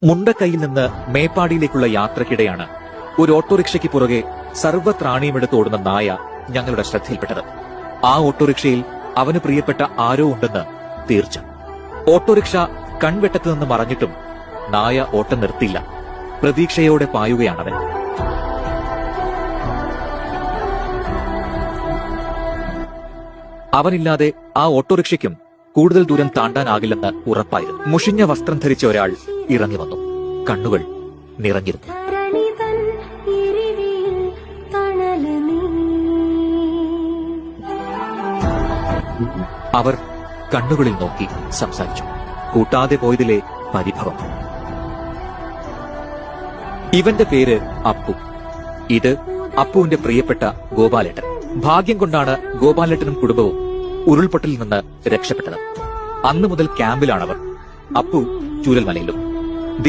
മുണ്ടക്കൈയിൽ നിന്ന് മേപ്പാടിയിലേക്കുള്ള യാത്രക്കിടെയാണ് ഒരു ഓട്ടോറിക്ഷയ്ക്ക് പുറകെ സർവ്വത്രാണിയുമെടുത്ത് ഓടുന്ന നായ ഞങ്ങളുടെ ശ്രദ്ധയിൽപ്പെട്ടത്. ആ ഓട്ടോറിക്ഷയിൽ അവന് പ്രിയപ്പെട്ട ആരോ ഉണ്ടെന്ന് തീർച്ച. ഓട്ടോറിക്ഷ കൺവെട്ടത്ത് നിന്ന് മറഞ്ഞിട്ടും നായ ഓട്ടം നിർത്തിയില്ല. പ്രതീക്ഷയോടെ പായുകയാണവൻ. അവനില്ലാതെ ആ ഓട്ടോറിക്ഷയ്ക്കും കൂടുതൽ ദൂരം താണ്ടാനാകില്ലെന്ന് ഉറപ്പായിരുന്നു. മുഷിഞ്ഞ വസ്ത്രം ധരിച്ച ഒരാൾ ഇറങ്ങി വന്നു. കണ്ണുകൾ നിറഞ്ഞിരുന്നു. അവർ കണ്ണുകളിൽ നോക്കി സംസാരിച്ചു. കൂട്ടാതെ പോയതിലെ പരിഭവം. ഇവന്റെ പേര് അപ്പു. ഇത് അപ്പുവിന്റെ പ്രിയപ്പെട്ട ഗോപാലേട്ടൻ. ഭാഗ്യം കൊണ്ടാണ് ഗോപാലേട്ടനും കുടുംബവും ഉരുൾപൊട്ടലിൽ നിന്ന് രക്ഷപ്പെട്ടത്. അന്നു മുതൽ ക്യാമ്പിലാണവർ. അപ്പു ചൂരൽമലയിലും.